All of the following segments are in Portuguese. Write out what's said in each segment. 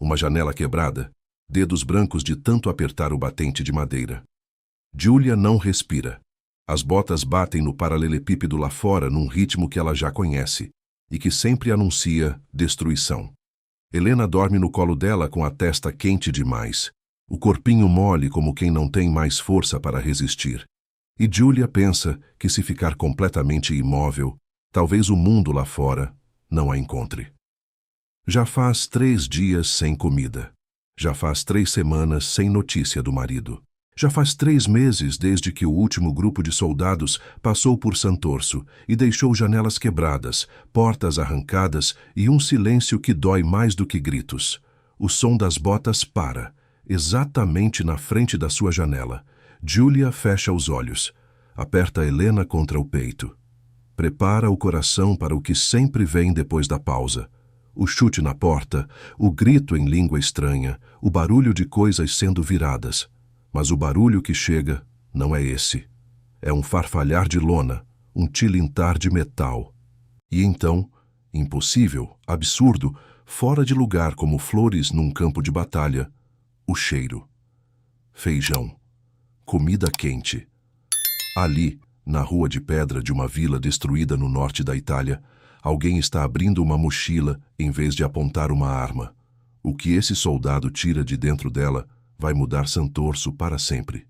Uma janela quebrada, dedos brancos de tanto apertar o batente de madeira. Julia não respira. As botas batem no paralelepípedo lá fora num ritmo que ela já conhece e que sempre anuncia destruição. Helena dorme no colo dela com a testa quente demais, o corpinho mole como quem não tem mais força para resistir. E Julia pensa que se ficar completamente imóvel, talvez o mundo lá fora não a encontre. Já faz 3 dias sem comida. Já faz 3 semanas sem notícia do marido. Já faz 3 meses desde que o último grupo de soldados passou por Santorso e deixou janelas quebradas, portas arrancadas e um silêncio que dói mais do que gritos. O som das botas para, exatamente na frente da sua janela. Julia fecha os olhos, aperta Helena contra o peito. Prepara o coração para o que sempre vem depois da pausa. O chute na porta, o grito em língua estranha, o barulho de coisas sendo viradas. Mas o barulho que chega não é esse. É um farfalhar de lona, um tilintar de metal. E então, impossível, absurdo, fora de lugar como flores num campo de batalha, o cheiro. Feijão. Comida quente. Ali, na rua de pedra de uma vila destruída no norte da Itália, alguém está abrindo uma mochila em vez de apontar uma arma. O que esse soldado tira de dentro dela vai mudar Santorso para sempre.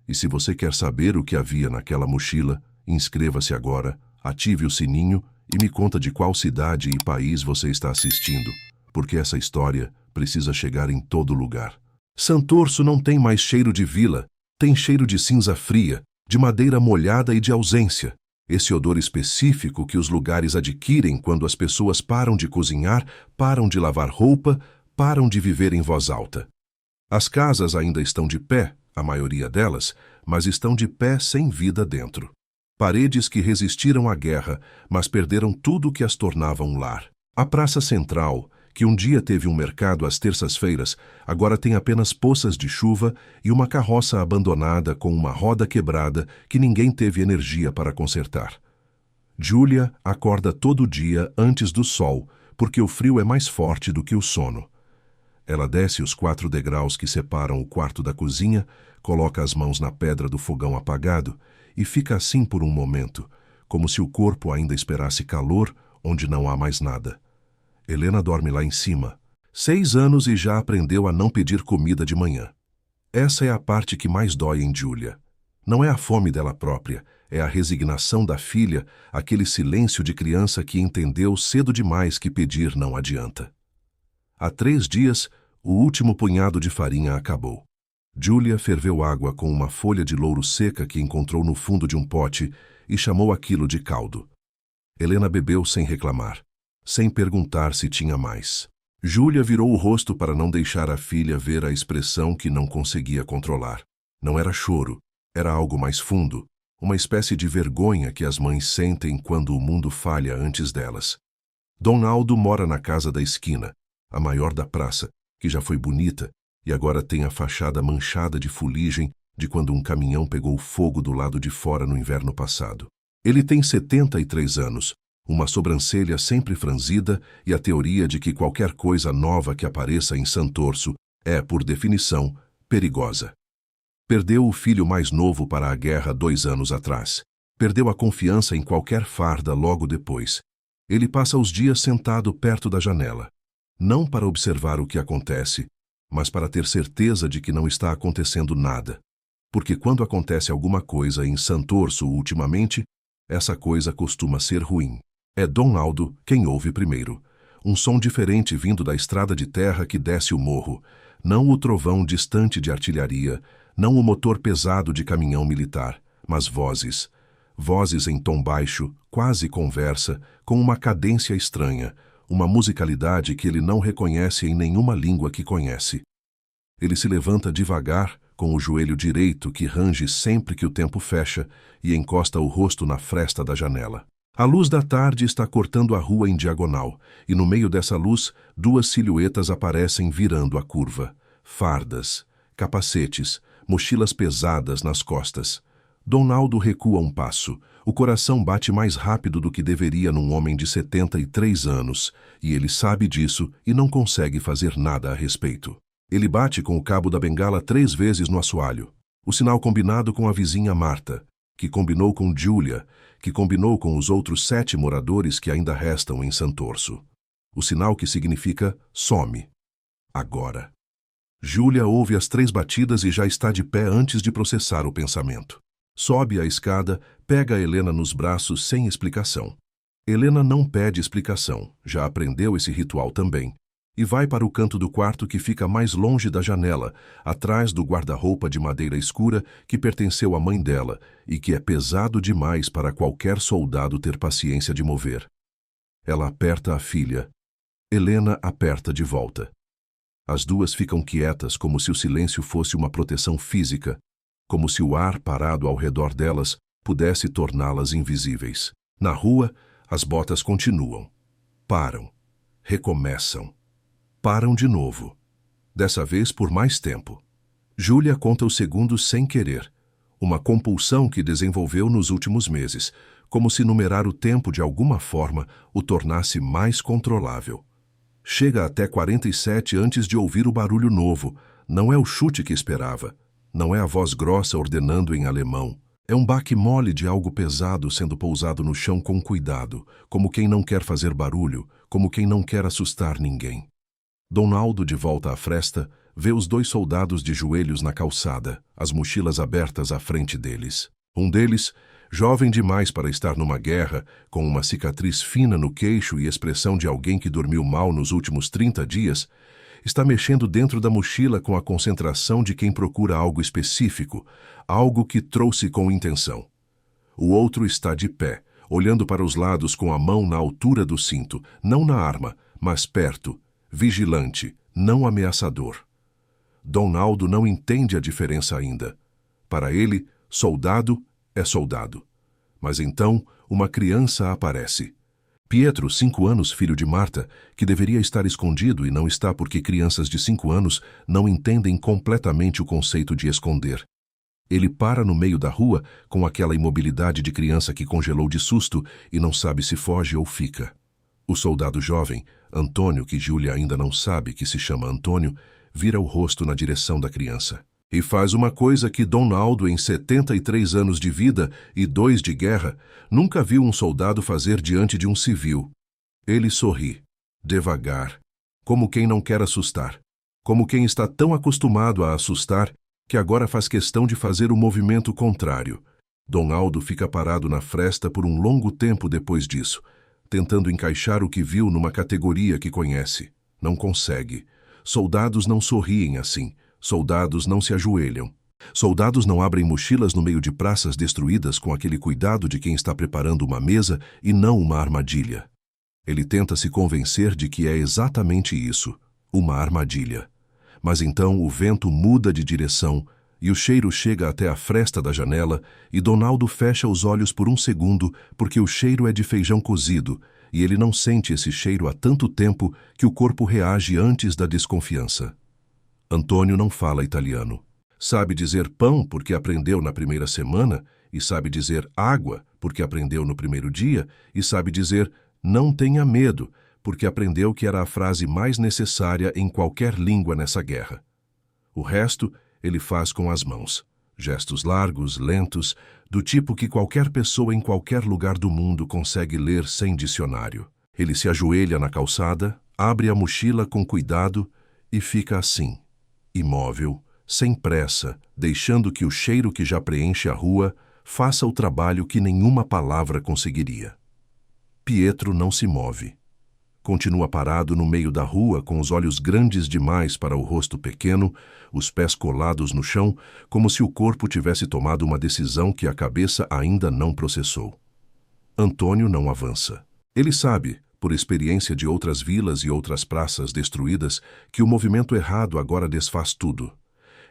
E se você quer saber o que havia naquela mochila, inscreva-se agora, ative o sininho e me conta de qual cidade e país você está assistindo, porque essa história precisa chegar em todo lugar. Santorso não tem mais cheiro de vila, tem cheiro de cinza fria, de madeira molhada e de ausência. Esse odor específico que os lugares adquirem quando as pessoas param de cozinhar, param de lavar roupa, param de viver em voz alta. As casas ainda estão de pé, a maioria delas, mas estão de pé sem vida dentro. Paredes que resistiram à guerra, mas perderam tudo que as tornava um lar. A praça central, que um dia teve um mercado às terças-feiras, agora tem apenas poças de chuva e uma carroça abandonada com uma roda quebrada que ninguém teve energia para consertar. Julia acorda todo dia antes do sol, porque o frio é mais forte do que o sono. Ela desce os 4 degraus que separam o quarto da cozinha, coloca as mãos na pedra do fogão apagado e fica assim por um momento, como se o corpo ainda esperasse calor onde não há mais nada. Helena dorme lá em cima. 6 anos e já aprendeu a não pedir comida de manhã. Essa é a parte que mais dói em Julia. Não é a fome dela própria, é a resignação da filha, aquele silêncio de criança que entendeu cedo demais que pedir não adianta. Há 3 dias, o último punhado de farinha acabou. Julia ferveu água com uma folha de louro seca que encontrou no fundo de um pote e chamou aquilo de caldo. Helena bebeu sem reclamar, sem perguntar se tinha mais. Julia virou o rosto para não deixar a filha ver a expressão que não conseguia controlar. Não era choro, era algo mais fundo, uma espécie de vergonha que as mães sentem quando o mundo falha antes delas. Dom Aldo mora na casa da esquina, a maior da praça, que já foi bonita e agora tem a fachada manchada de fuligem de quando um caminhão pegou fogo do lado de fora no inverno passado. Ele tem 73 anos, uma sobrancelha sempre franzida e a teoria de que qualquer coisa nova que apareça em Santorso é, por definição, perigosa. Perdeu o filho mais novo para a guerra 2 anos atrás. Perdeu a confiança em qualquer farda logo depois. Ele passa os dias sentado perto da janela. Não para observar o que acontece, mas para ter certeza de que não está acontecendo nada. Porque quando acontece alguma coisa em Santorso ultimamente, essa coisa costuma ser ruim. É Dom Aldo quem ouve primeiro. Um som diferente vindo da estrada de terra que desce o morro. Não o trovão distante de artilharia, não o motor pesado de caminhão militar, mas vozes. Vozes em tom baixo, quase conversa, com uma cadência estranha, uma musicalidade que ele não reconhece em nenhuma língua que conhece. Ele se levanta devagar, com o joelho direito que range sempre que o tempo fecha, e encosta o rosto na fresta da janela. A luz da tarde está cortando a rua em diagonal, e no meio dessa luz, 2 silhuetas aparecem virando a curva. Fardas, capacetes, mochilas pesadas nas costas. Donaldo recua um passo. O coração bate mais rápido do que deveria num homem de 73 anos, e ele sabe disso e não consegue fazer nada a respeito. Ele bate com o cabo da bengala 3 vezes no assoalho. O sinal combinado com a vizinha Marta, que combinou com Julia, que combinou com os outros 7 moradores que ainda restam em Santorso. O sinal que significa some. Agora. Julia ouve as 3 batidas e já está de pé antes de processar o pensamento. Sobe a escada, pega a Helena nos braços sem explicação. Helena não pede explicação, já aprendeu esse ritual também, e vai para o canto do quarto que fica mais longe da janela, atrás do guarda-roupa de madeira escura que pertenceu à mãe dela e que é pesado demais para qualquer soldado ter paciência de mover. Ela aperta a filha. Helena aperta de volta. As duas ficam quietas como se o silêncio fosse uma proteção física, como se o ar parado ao redor delas pudesse torná-las invisíveis. Na rua, as botas continuam. Param. Recomeçam. Param de novo. Dessa vez por mais tempo. Julia conta os segundos sem querer. Uma compulsão que desenvolveu nos últimos meses, como se numerar o tempo de alguma forma o tornasse mais controlável. Chega até 47 antes de ouvir o barulho novo. Não é o chute que esperava. Não é a voz grossa ordenando em alemão. É um baque mole de algo pesado sendo pousado no chão com cuidado, como quem não quer fazer barulho, como quem não quer assustar ninguém. Donaldo, de volta à fresta, vê os 2 soldados de joelhos na calçada, as mochilas abertas à frente deles. Um deles, jovem demais para estar numa guerra, com uma cicatriz fina no queixo e expressão de alguém que dormiu mal nos últimos 30 dias, está mexendo dentro da mochila com a concentração de quem procura algo específico, algo que trouxe com intenção. O outro está de pé, olhando para os lados com a mão na altura do cinto, não na arma, mas perto, vigilante, não ameaçador. Donaldo não entende a diferença ainda. Para ele, soldado é soldado. Mas então, uma criança aparece. Pietro, 5 anos, filho de Marta, que deveria estar escondido e não está porque crianças de 5 anos não entendem completamente o conceito de esconder. Ele para no meio da rua com aquela imobilidade de criança que congelou de susto e não sabe se foge ou fica. O soldado jovem, Antônio, que Julia ainda não sabe que se chama Antônio, vira o rosto na direção da criança. E faz uma coisa que Donaldo, em 73 anos de vida e 2 de guerra, nunca viu um soldado fazer diante de um civil. Ele sorri, devagar, como quem não quer assustar, como quem está tão acostumado a assustar que agora faz questão de fazer o movimento contrário. Donaldo fica parado na fresta por um longo tempo depois disso, tentando encaixar o que viu numa categoria que conhece. Não consegue. Soldados não sorriem assim. Soldados não se ajoelham. Soldados não abrem mochilas no meio de praças destruídas com aquele cuidado de quem está preparando uma mesa e não uma armadilha. Ele tenta se convencer de que é exatamente isso, uma armadilha. Mas então o vento muda de direção e o cheiro chega até a fresta da janela e Donaldo fecha os olhos por um segundo porque o cheiro é de feijão cozido e ele não sente esse cheiro há tanto tempo que o corpo reage antes da desconfiança. Antônio não fala italiano. Sabe dizer pão porque aprendeu na primeira semana, e sabe dizer água porque aprendeu no primeiro dia, e sabe dizer não tenha medo porque aprendeu que era a frase mais necessária em qualquer língua nessa guerra. O resto ele faz com as mãos. Gestos largos, lentos, do tipo que qualquer pessoa em qualquer lugar do mundo consegue ler sem dicionário. Ele se ajoelha na calçada, abre a mochila com cuidado e fica assim. Imóvel, sem pressa, deixando que o cheiro que já preenche a rua faça o trabalho que nenhuma palavra conseguiria. Pietro não se move. Continua parado no meio da rua com os olhos grandes demais para o rosto pequeno, os pés colados no chão, como se o corpo tivesse tomado uma decisão que a cabeça ainda não processou. Antônio não avança. Ele sabe, por experiência de outras vilas e outras praças destruídas, que o movimento errado agora desfaz tudo.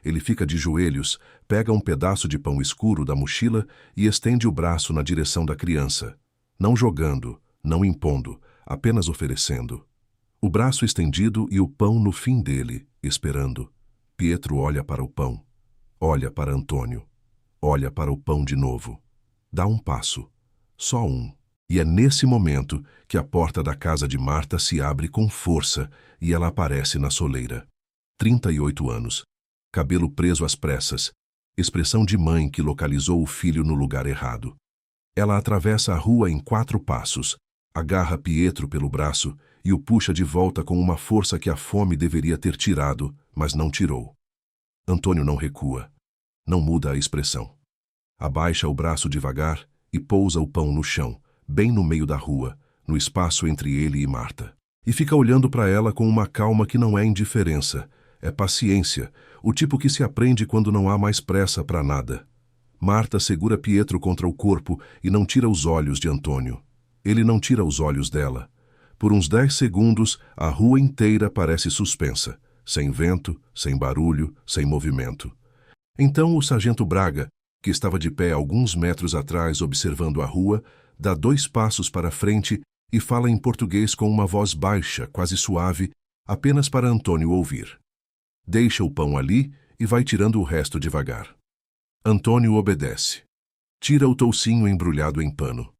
Ele fica de joelhos, pega um pedaço de pão escuro da mochila e estende o braço na direção da criança. Não jogando, não impondo, apenas oferecendo. O braço estendido e o pão no fim dele, esperando. Pietro olha para o pão. Olha para Antônio. olha para o pão de novo. Dá um passo. Só um. E é nesse momento que a porta da casa de Marta se abre com força e ela aparece na soleira. 38 anos. Cabelo preso às pressas. Expressão de mãe que localizou o filho no lugar errado. Ela atravessa a rua em 4 passos, agarra Pietro pelo braço e o puxa de volta com uma força que a fome deveria ter tirado, mas não tirou. Antônio não recua. Não muda a expressão. Abaixa o braço devagar e pousa o pão no chão, bem no meio da rua, no espaço entre ele e Marta. E fica olhando para ela com uma calma que não é indiferença, é paciência, o tipo que se aprende quando não há mais pressa para nada. Marta segura Pietro contra o corpo e não tira os olhos de Antônio. Ele não tira os olhos dela. Por uns 10 segundos, a rua inteira parece suspensa, sem vento, sem barulho, sem movimento. Então o sargento Braga, que estava de pé alguns metros atrás observando a rua, dá 2 passos para frente e fala em português com uma voz baixa, quase suave, apenas para Antônio ouvir. Deixa o pão ali e vai tirando o resto devagar. Antônio obedece. Tira o toucinho embrulhado em pano.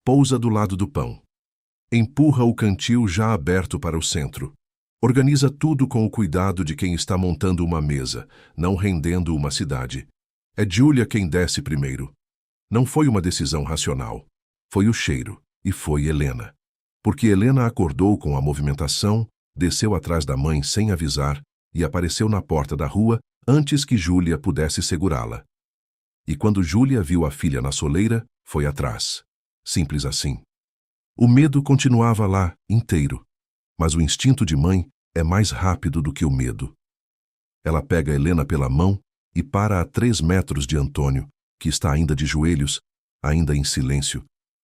Pousa do lado do pão. Empurra o cantil já aberto para o centro. Organiza tudo com o cuidado de quem está montando uma mesa, não rendendo uma cidade. É Júlia quem desce primeiro. Não foi uma decisão racional. Foi o cheiro, e foi Helena. Porque Helena acordou com a movimentação, desceu atrás da mãe sem avisar e apareceu na porta da rua antes que Júlia pudesse segurá-la. E quando Júlia viu a filha na soleira, foi atrás. Simples assim. O medo continuava lá, inteiro. Mas o instinto de mãe é mais rápido do que o medo. Ela pega Helena pela mão e para a 3 metros de Antônio, que está ainda de joelhos, ainda em silêncio,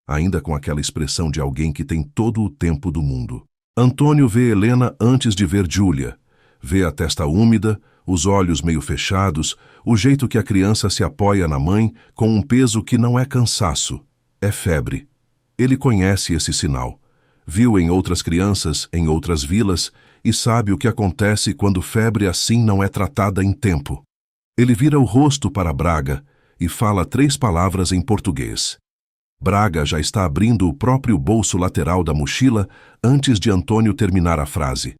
ainda com aquela expressão de alguém que tem todo o tempo do mundo. Antônio vê Helena antes de ver Júlia. Vê a testa úmida, os olhos meio fechados, o jeito que a criança se apoia na mãe com um peso que não é cansaço, é febre. Ele conhece esse sinal. Viu em outras crianças, em outras vilas, e sabe o que acontece quando febre assim não é tratada em tempo. Ele vira o rosto para Braga e fala 3 palavras em português. Braga já está abrindo o próprio bolso lateral da mochila antes de Antônio terminar a frase.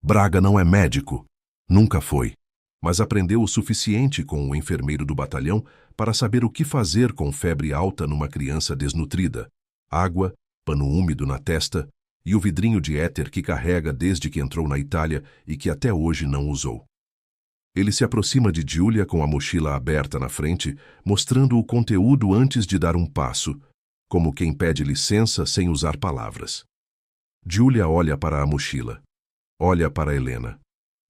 Braga não é médico. Nunca foi. Mas aprendeu o suficiente com o enfermeiro do batalhão para saber o que fazer com febre alta numa criança desnutrida. Água, pano úmido na testa e o vidrinho de éter que carrega desde que entrou na Itália e que até hoje não usou. Ele se aproxima de Júlia com a mochila aberta na frente, mostrando o conteúdo antes de dar um passo, como quem pede licença sem usar palavras. Júlia olha para a mochila, olha para Helena,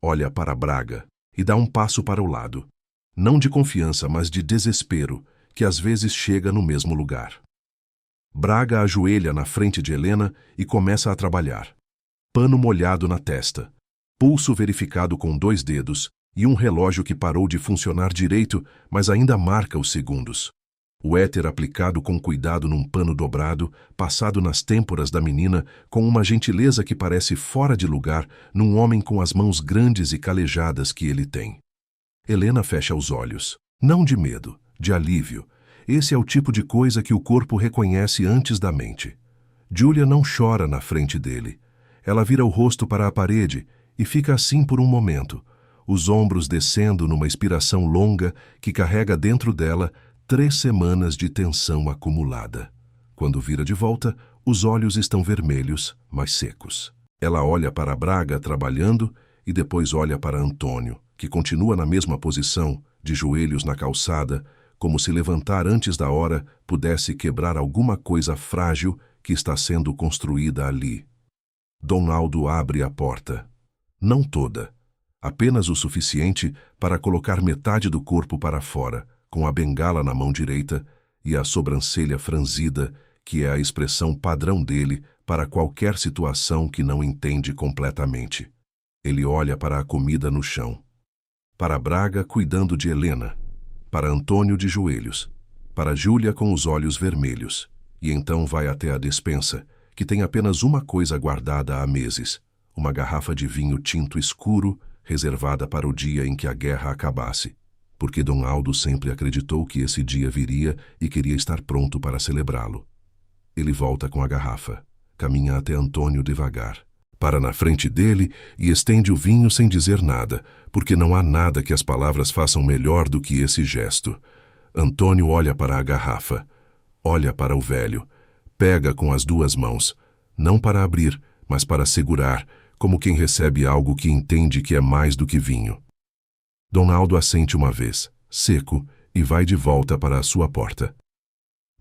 olha para Braga e dá um passo para o lado, não de confiança, mas de desespero, que às vezes chega no mesmo lugar. Braga ajoelha na frente de Helena e começa a trabalhar. Pano molhado na testa, pulso verificado com 2 dedos e um relógio que parou de funcionar direito, mas ainda marca os segundos. O éter aplicado com cuidado num pano dobrado, passado nas têmporas da menina com uma gentileza que parece fora de lugar num homem com as mãos grandes e calejadas que ele tem. Helena fecha os olhos, não de medo, de alívio. Esse é o tipo de coisa que o corpo reconhece antes da mente. Júlia não chora na frente dele. Ela vira o rosto para a parede e fica assim por um momento, os ombros descendo numa expiração longa que carrega dentro dela 3 semanas de tensão acumulada. Quando vira de volta, os olhos estão vermelhos, mas secos. Ela olha para Braga trabalhando e depois olha para Antônio, que continua na mesma posição, de joelhos na calçada, como se levantar antes da hora pudesse quebrar alguma coisa frágil que está sendo construída ali. Dom Aldo abre a porta. Não toda. Apenas o suficiente para colocar metade do corpo para fora, com a bengala na mão direita e a sobrancelha franzida, que é a expressão padrão dele para qualquer situação que não entende completamente. Ele olha para a comida no chão. Para Braga cuidando de Helena. Para Antônio de joelhos. Para Júlia com os olhos vermelhos. E então vai até a despensa, que tem apenas uma coisa guardada há meses. Uma garrafa de vinho tinto escuro, reservada para o dia em que a guerra acabasse. porque Dom Aldo sempre acreditou que esse dia viria e queria estar pronto para celebrá-lo. Ele volta com a garrafa, caminha até Antônio devagar, para na frente dele e estende o vinho sem dizer nada, porque não há nada que as palavras façam melhor do que esse gesto. Antônio olha para a garrafa, olha para o velho, pega com as duas mãos, não para abrir, mas para segurar, como quem recebe algo que entende que é mais do que vinho. Dom Aldo assente uma vez, seco, e vai de volta para a sua porta.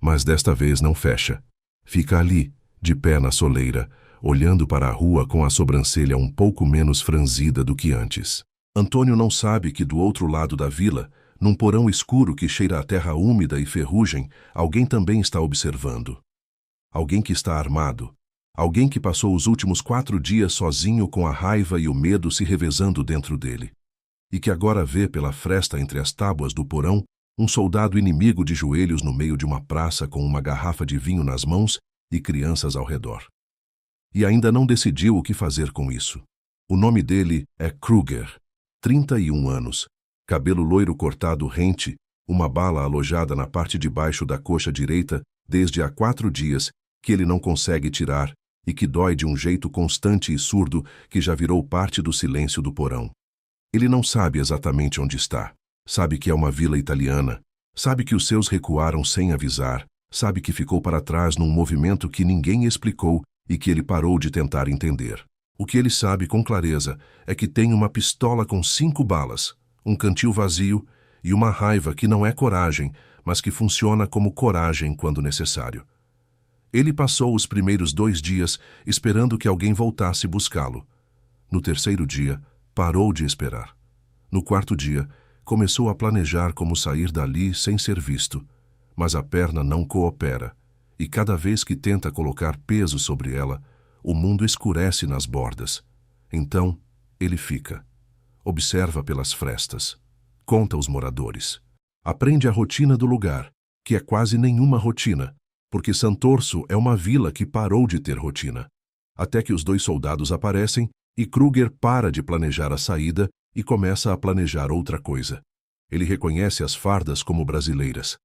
Mas desta vez não fecha. Fica ali, de pé na soleira, olhando para a rua com a sobrancelha um pouco menos franzida do que antes. Antônio não sabe que do outro lado da vila, num porão escuro que cheira a terra úmida e ferrugem, alguém também está observando. Alguém que está armado. Alguém que passou os últimos 4 dias sozinho com a raiva e o medo se revezando dentro dele. E que agora vê pela fresta entre as tábuas do porão um soldado inimigo de joelhos no meio de uma praça com uma garrafa de vinho nas mãos e crianças ao redor. E ainda não decidiu o que fazer com isso. O nome dele é Kruger, 31 anos, cabelo loiro cortado rente, uma bala alojada na parte de baixo da coxa direita desde há 4 dias que ele não consegue tirar e que dói de um jeito constante e surdo que já virou parte do silêncio do porão. Ele não sabe exatamente onde está. Sabe que é uma vila italiana. Sabe que os seus recuaram sem avisar. Sabe que ficou para trás num movimento que ninguém explicou e que ele parou de tentar entender. O que ele sabe com clareza é que tem uma pistola com 5 balas, um cantil vazio e uma raiva que não é coragem, mas que funciona como coragem quando necessário. Ele passou os primeiros 2 dias esperando que alguém voltasse buscá-lo. No 3º dia, parou de esperar. No 4º dia, começou a planejar como sair dali sem ser visto, mas a perna não coopera, e cada vez que tenta colocar peso sobre ela, o mundo escurece nas bordas. Então, ele fica. Observa pelas frestas. Conta os moradores. Aprende a rotina do lugar, que é quase nenhuma rotina, porque Santorso é uma vila que parou de ter rotina. Até que os 2 soldados aparecem e Kruger para de planejar a saída e começa a planejar outra coisa. Ele reconhece as fardas como brasileiras.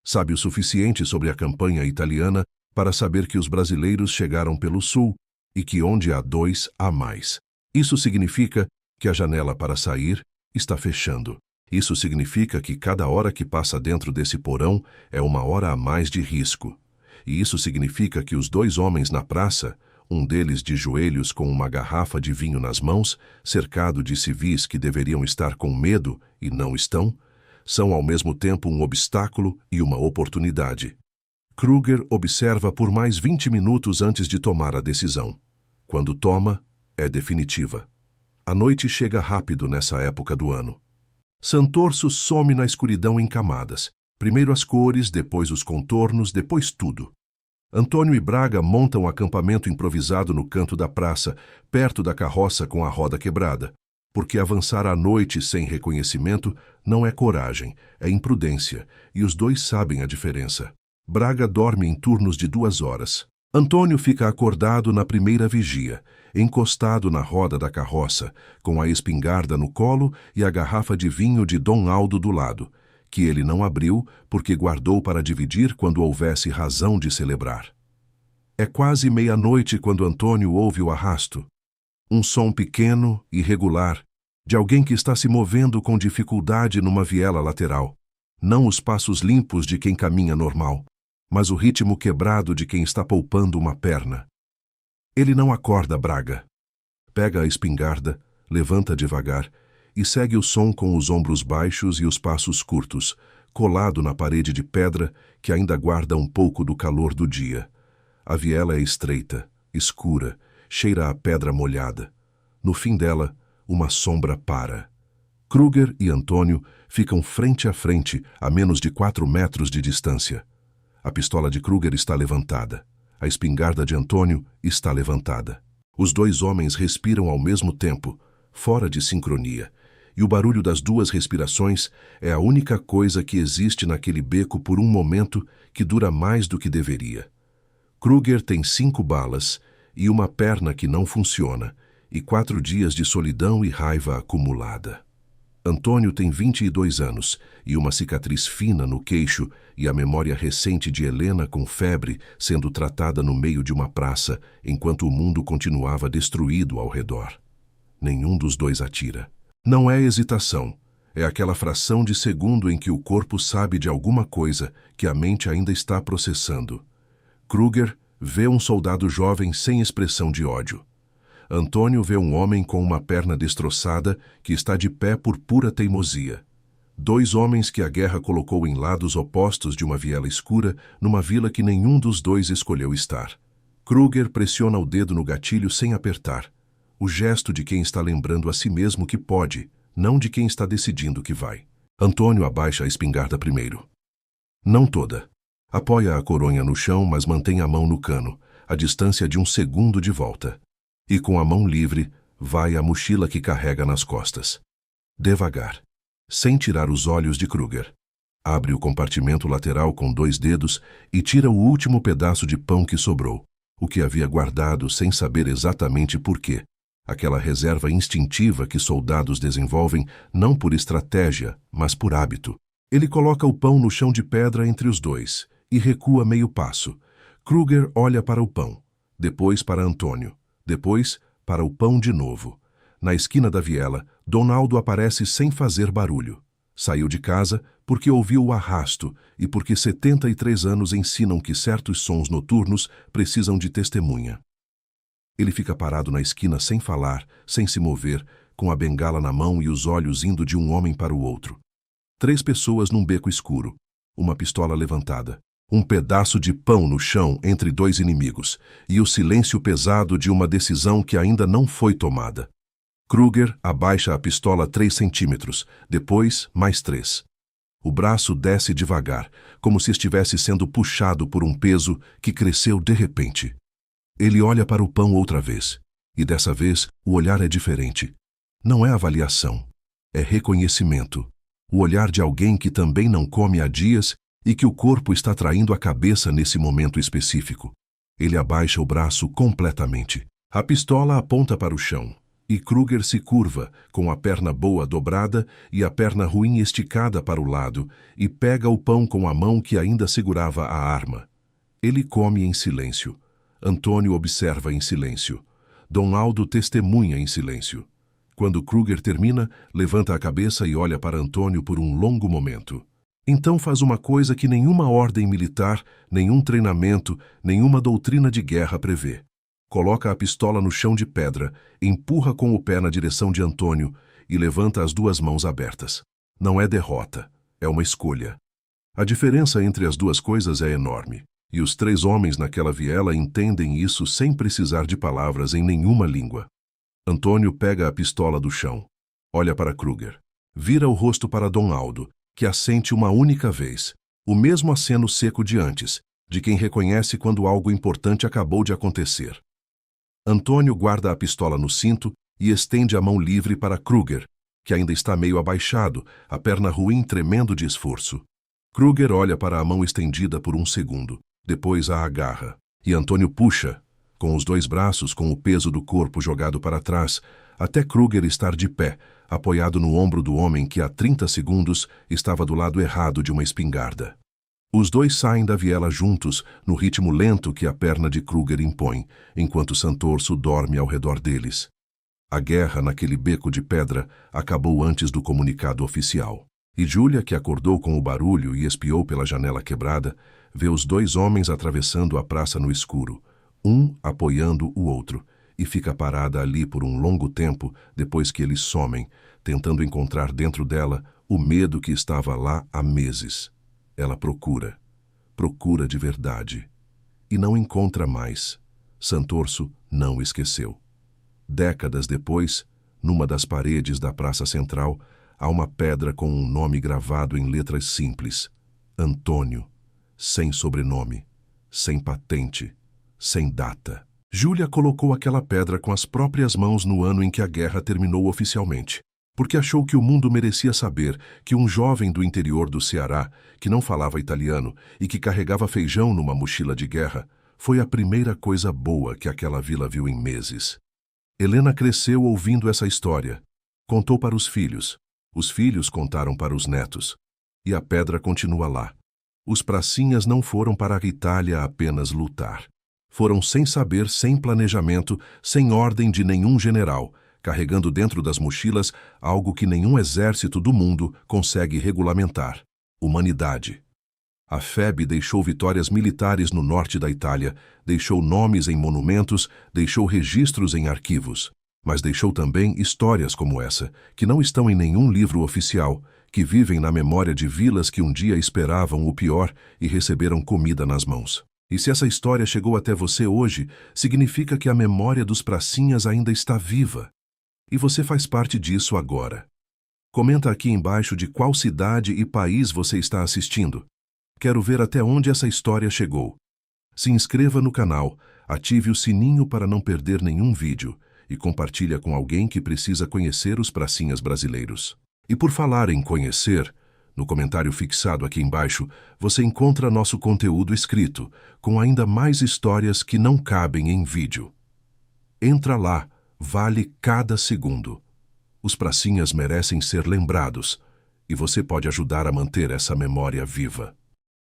Sabe o suficiente sobre a campanha italiana para saber que os brasileiros chegaram pelo sul e que onde há 2, há mais. Isso significa que a janela para sair está fechando. Isso significa que cada hora que passa dentro desse porão é uma hora a mais de risco. E isso significa que os 2 homens na praça, um deles de joelhos com uma garrafa de vinho nas mãos, cercado de civis que deveriam estar com medo e não estão, são ao mesmo tempo um obstáculo e uma oportunidade. Kruger observa por mais 20 minutos antes de tomar a decisão. Quando toma, é definitiva. A noite chega rápido nessa época do ano. Santorso some na escuridão em camadas. Primeiro as cores, depois os contornos, depois tudo. Antônio e Braga montam acampamento improvisado no canto da praça, perto da carroça com a roda quebrada, porque avançar à noite sem reconhecimento não é coragem, é imprudência, e os 2 sabem a diferença. Braga dorme em turnos de 2 horas. Antônio fica acordado na primeira vigia, encostado na roda da carroça, com a espingarda no colo e a garrafa de vinho de Dom Aldo do lado, que ele não abriu porque guardou para dividir quando houvesse razão de celebrar. É quase meia-noite quando Antônio ouve o arrasto. Um som pequeno, irregular, de alguém que está se movendo com dificuldade numa viela lateral. Não os passos limpos de quem caminha normal, mas o ritmo quebrado de quem está poupando uma perna. Ele não acorda Braga. Pega a espingarda, levanta devagar e segue o som com os ombros baixos e os passos curtos, colado na parede de pedra que ainda guarda um pouco do calor do dia. A viela é estreita, escura, cheira a pedra molhada. No fim dela, uma sombra para. Kruger e Antônio ficam frente a frente, a menos de 4 metros de distância. A pistola de Kruger está levantada. A espingarda de Antônio está levantada. Os 2 homens respiram ao mesmo tempo, fora de sincronia, e o barulho das 2 respirações é a única coisa que existe naquele beco por um momento que dura mais do que deveria. Kruger tem 5 balas e uma perna que não funciona, e 4 dias de solidão e raiva acumulada. Antônio tem 22 anos e uma cicatriz fina no queixo e a memória recente de Helena com febre sendo tratada no meio de uma praça enquanto o mundo continuava destruído ao redor. Nenhum dos dois atira. Não é hesitação. É aquela fração de segundo em que o corpo sabe de alguma coisa que a mente ainda está processando. Kruger vê um soldado jovem sem expressão de ódio. Antônio vê um homem com uma perna destroçada que está de pé por pura teimosia. Dois homens que a guerra colocou em lados opostos de uma viela escura numa vila que nenhum dos dois escolheu estar. Kruger pressiona o dedo no gatilho sem apertar. O gesto de quem está lembrando a si mesmo que pode, não de quem está decidindo que vai. Antônio abaixa a espingarda primeiro. Não toda. Apoia a coronha no chão, mas mantém a mão no cano, a distância de um segundo de volta. E com a mão livre, vai à mochila que carrega nas costas. Devagar, sem tirar os olhos de Kruger. Abre o compartimento lateral com 2 dedos e tira o último pedaço de pão que sobrou, o que havia guardado sem saber exatamente por quê. Aquela reserva instintiva que soldados desenvolvem não por estratégia, mas por hábito. Ele coloca o pão no chão de pedra entre os dois e recua meio passo. Kruger olha para o pão, depois para Antônio, depois para o pão de novo. Na esquina da viela, Donaldo aparece sem fazer barulho. Saiu de casa porque ouviu o arrasto e porque 73 anos ensinam que certos sons noturnos precisam de testemunha. Ele fica parado na esquina sem falar, sem se mover, com a bengala na mão e os olhos indo de um homem para o outro. 3 pessoas num beco escuro, uma pistola levantada, um pedaço de pão no chão entre 2 inimigos e o silêncio pesado de uma decisão que ainda não foi tomada. Kruger abaixa a pistola 3 centímetros, depois mais 3. O braço desce devagar, como se estivesse sendo puxado por um peso que cresceu de repente. Ele olha para o pão outra vez, e dessa vez o olhar é diferente. Não é avaliação, é reconhecimento. O olhar de alguém que também não come há dias e que o corpo está traindo a cabeça nesse momento específico. Ele abaixa o braço completamente. A pistola aponta para o chão, e Kruger se curva, com a perna boa dobrada e a perna ruim esticada para o lado, e pega o pão com a mão que ainda segurava a arma. Ele come em silêncio. Antônio observa em silêncio. Donaldo testemunha em silêncio. Quando Kruger termina, levanta a cabeça e olha para Antônio por um longo momento. Então faz uma coisa que nenhuma ordem militar, nenhum treinamento, nenhuma doutrina de guerra prevê. Coloca a pistola no chão de pedra, empurra com o pé na direção de Antônio e levanta as 2 mãos abertas. Não é derrota, é uma escolha. A diferença entre as 2 coisas é enorme. E os 3 homens naquela viela entendem isso sem precisar de palavras em nenhuma língua. Antônio pega a pistola do chão, olha para Kruger, vira o rosto para Donaldo, que assente uma única vez, o mesmo aceno seco de antes, de quem reconhece quando algo importante acabou de acontecer. Antônio guarda a pistola no cinto e estende a mão livre para Kruger, que ainda está meio abaixado, a perna ruim tremendo de esforço. Kruger olha para a mão estendida por um segundo. Depois a agarra, e Antônio puxa, com os 2 braços com o peso do corpo jogado para trás, até Kruger estar de pé, apoiado no ombro do homem que há 30 segundos estava do lado errado de uma espingarda. Os 2 saem da viela juntos, no ritmo lento que a perna de Kruger impõe, enquanto Santorso dorme ao redor deles. A guerra naquele beco de pedra acabou antes do comunicado oficial. E Júlia, que acordou com o barulho e espiou pela janela quebrada, vê os 2 homens atravessando a praça no escuro, um apoiando o outro, e fica parada ali por um longo tempo depois que eles somem, tentando encontrar dentro dela o medo que estava lá há meses. Ela procura de verdade, e não encontra mais. Santorso não esqueceu. Décadas depois, numa das paredes da praça central, há uma pedra com um nome gravado em letras simples: Antônio, sem sobrenome, sem patente, sem data. Júlia colocou aquela pedra com as próprias mãos no ano em que a guerra terminou oficialmente, porque achou que o mundo merecia saber que um jovem do interior do Ceará, que não falava italiano e que carregava feijão numa mochila de guerra, foi a primeira coisa boa que aquela vila viu em meses. Helena cresceu ouvindo essa história. Contou para os filhos. Os filhos contaram para os netos. E a pedra continua lá. Os pracinhas não foram para a Itália apenas lutar. Foram sem saber, sem planejamento, sem ordem de nenhum general, carregando dentro das mochilas algo que nenhum exército do mundo consegue regulamentar: humanidade. A FEB deixou vitórias militares no norte da Itália, deixou nomes em monumentos, deixou registros em arquivos, mas deixou também histórias como essa, que não estão em nenhum livro oficial, que vivem na memória de vilas que um dia esperavam o pior e receberam comida nas mãos. E se essa história chegou até você hoje, significa que a memória dos pracinhas ainda está viva. E você faz parte disso agora. Comenta aqui embaixo de qual cidade e país você está assistindo. Quero ver até onde essa história chegou. Se inscreva no canal, ative o sininho para não perder nenhum vídeo e compartilha com alguém que precisa conhecer os pracinhas brasileiros. E por falar em conhecer, no comentário fixado aqui embaixo, você encontra nosso conteúdo escrito, com ainda mais histórias que não cabem em vídeo. Entra lá, vale cada segundo. Os pracinhas merecem ser lembrados, e você pode ajudar a manter essa memória viva.